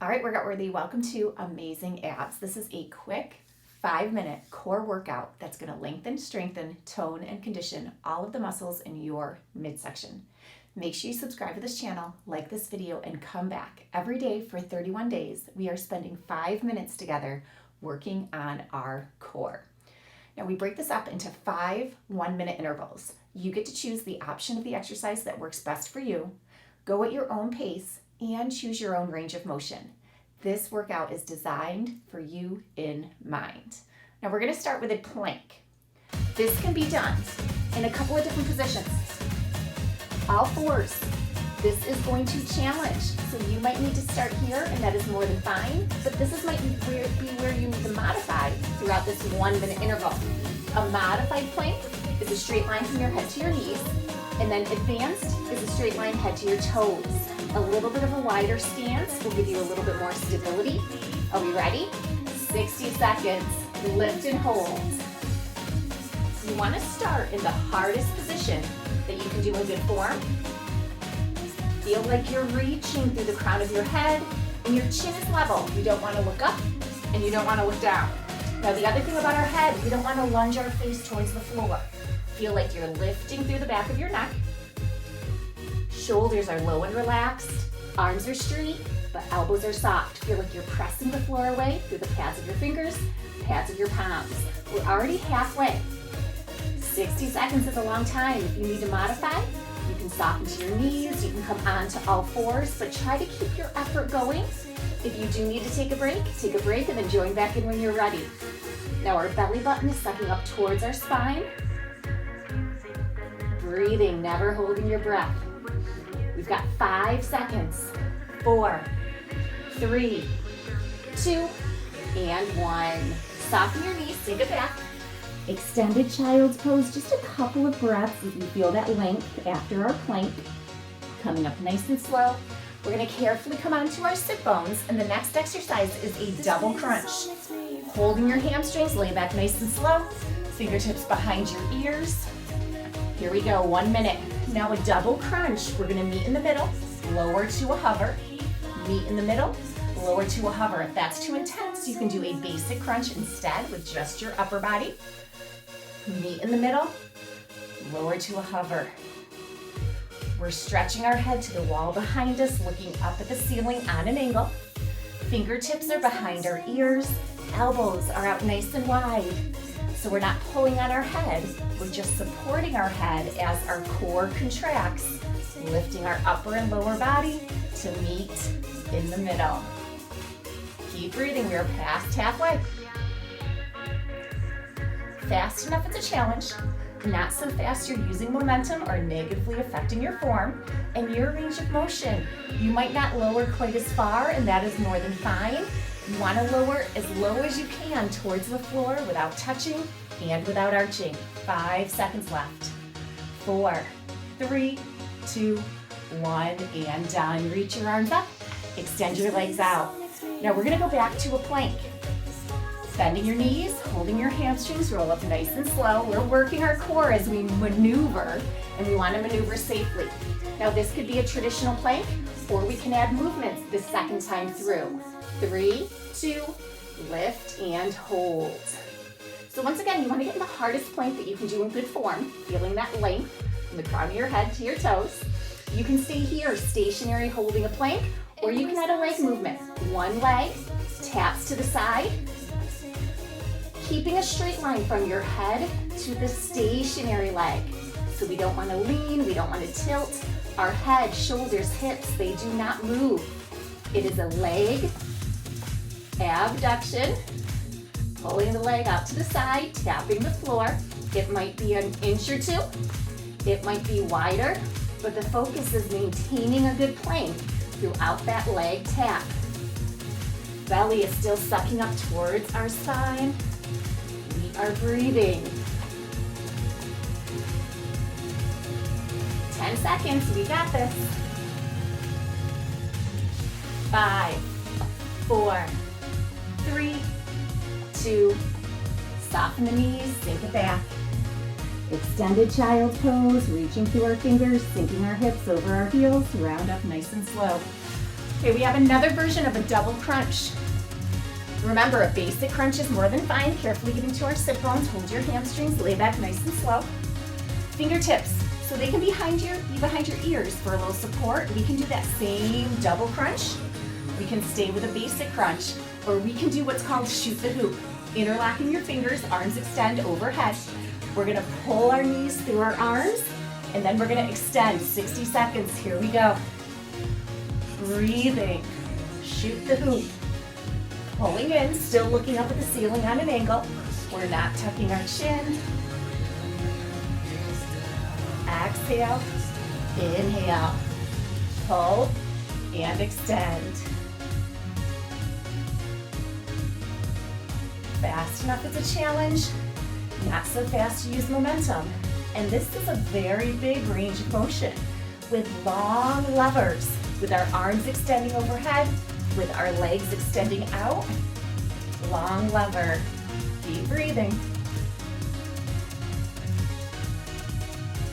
All right, workout worthy, welcome to Amazing Abs. This is a quick 5-minute core workout that's going to lengthen, strengthen, tone, and condition all of the muscles in your midsection. Make sure you subscribe to this channel, like this video, and come back every day for 31 days. We are spending 5 minutes together working on our core. Now we break this up into 5 1-minute intervals. You get to choose the option of the exercise that works best for you, go at your own pace, and choose your own range of motion. This workout is designed for you in mind. Now we're going to start with a plank. This can be done in a couple of different positions. All fours. This is going to challenge. So you might need to start here, and that is more than fine, but this might be where you need to modify throughout this 1-minute interval. A modified plank is a straight line from your head to your knees, and then advanced is a straight line head to your toes. A little bit of a wider stance will give you a little bit more stability. Are we ready? 60 seconds, lift and hold. You want to start in the hardest position that you can do in good form. Feel like you're reaching through the crown of your head and your chin is level. You don't want to look up and you don't want to look down. Now the other thing about our head, we don't want to lunge our face towards the floor. Feel like you're lifting through the back of your neck. Shoulders are low and relaxed. Arms are straight, but elbows are soft. Feel like you're pressing the floor away through the pads of your fingers, pads of your palms. We're already halfway. 60 seconds is a long time. If you need to modify, you can soften to your knees, you can come onto all fours, but try to keep your effort going. If you do need to take a break, and then join back in when you're ready. Now our belly button is sucking up towards our spine. Breathing, never holding your breath. We've got 5 seconds. 4, 3, 2, and 1. Soften your knees, take it back. Extended child's pose, just a couple of breaths as we feel that length after our plank. Coming up nice and slow. We're going to carefully come onto our sit bones, and the next exercise is a double crunch. Holding your hamstrings, lay back nice and slow. Fingertips behind your ears. Here we go, 1 minute. Now a double crunch. We're going to meet in the middle, lower to a hover. Meet in the middle, lower to a hover. If that's too intense, you can do a basic crunch instead with just your upper body. Meet in the middle, lower to a hover. We're stretching our head to the wall behind us, looking up at the ceiling on an angle. Fingertips are behind our ears, elbows are out nice and wide. So we're not pulling on our head, we're just supporting our head as our core contracts, lifting our upper and lower body to meet in the middle. Keep breathing, we are past halfway. Fast enough, it's a challenge. Not so fast you're using momentum or negatively affecting your form and your range of motion. You might not lower quite as far, and that is more than fine. You want to lower as low as you can towards the floor without touching and without arching. 5 seconds left. 4, 3, 2, 1, and done. Reach your arms up, extend your legs out. Now we're going to go back to a plank. Bending your knees, holding your hamstrings, roll up nice and slow. We're working our core as we maneuver, and we want to maneuver safely. Now this could be a traditional plank, or we can add movements the second time through. 3, 2, lift and hold. So once again, you want to get in the hardest plank that you can do in good form, feeling that length from the crown of your head to your toes. You can stay here, stationary, holding a plank, or you can add a leg movement. One leg, taps to the side, keeping a straight line from your head to the stationary leg. So we don't want to lean, we don't want to tilt. Our head, shoulders, hips, they do not move. It is a leg abduction, pulling the leg out to the side, tapping the floor. It might be an inch or two, it might be wider, but the focus is maintaining a good plank throughout that leg tap. Belly is still sucking up towards our spine. We are breathing. 10 seconds, we got this. 5, 4, 3, 2, soften the knees, sink it back. Extended child's pose, reaching through our fingers, sinking our hips over our heels, round up nice and slow. Okay, we have another version of a double crunch. Remember, a basic crunch is more than fine. Carefully getting to our sit bones. Hold your hamstrings, lay back nice and slow. Fingertips, so they can be behind your ears for a little support. We can do that same double crunch. We can stay with a basic crunch, or we can do what's called shoot the hoop. Interlocking your fingers, arms extend overhead. We're gonna pull our knees through our arms, and then we're gonna extend 60 seconds. Here we go. Breathing, shoot the hoop. Pulling in, still looking up at the ceiling on an angle. We're not tucking our chin. Exhale, inhale, pull, and extend. Fast enough it's a challenge, not so fast to use momentum. And this is a very big range of motion with long levers, with our arms extending overhead, with our legs extending out. Long lever. Keep breathing.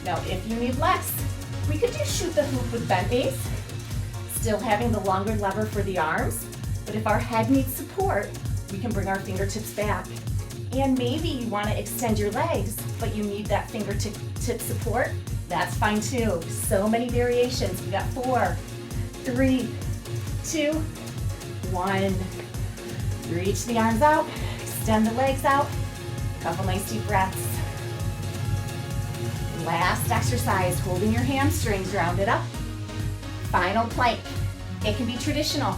Now, if you need less, we could do shoot the hoop with bent knees, still having the longer lever for the arms. But if our head needs support, we can bring our fingertips back. And maybe you want to extend your legs, but you need that fingertip support. That's fine too. So many variations. We got 4, 3, 2, 1. Reach the arms out, extend the legs out. Couple nice deep breaths. Last exercise, holding your hamstrings rounded up. Final plank. It can be traditional.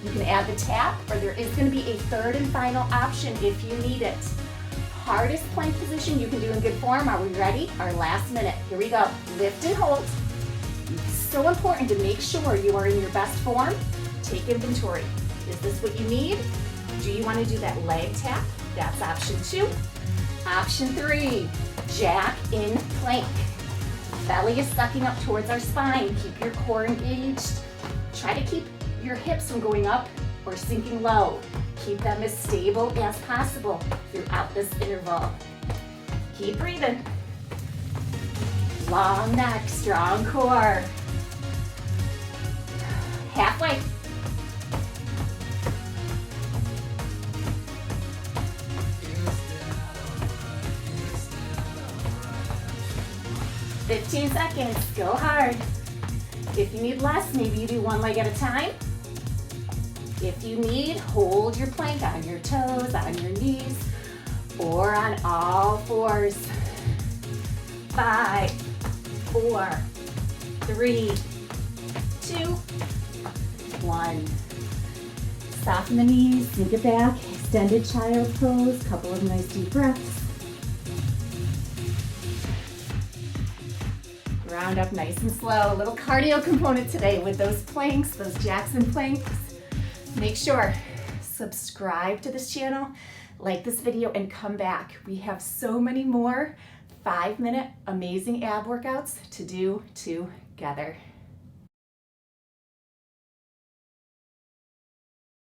You can add the tap, or there is going to be a third and final option if you need it. Hardest plank position you can do in good form. Are we ready? Our last minute. Here we go. Lift and hold. It's so important to make sure you are in your best form. Take inventory. Is this what you need? Do you want to do that leg tap? That's option 2. Option 3, jack in plank. Belly is sucking up towards our spine. Keep your core engaged. Try to keep your hips from going up or sinking low. Keep them as stable as possible throughout this interval. Keep breathing. Long neck, strong core. Halfway. "15 seconds, go hard." If you need less, maybe you do one leg at a time. If you need, hold your plank on your toes, on your knees, or on all fours. 5, 4, 3, 2, 1. Soften the knees, sink it back, extended child's pose, couple of nice deep breaths. Round up nice and slow. A little cardio component today with those planks, those jacks and planks. Make sure, subscribe to this channel, like this video, and come back. We have so many more 5-minute amazing ab workouts to do together.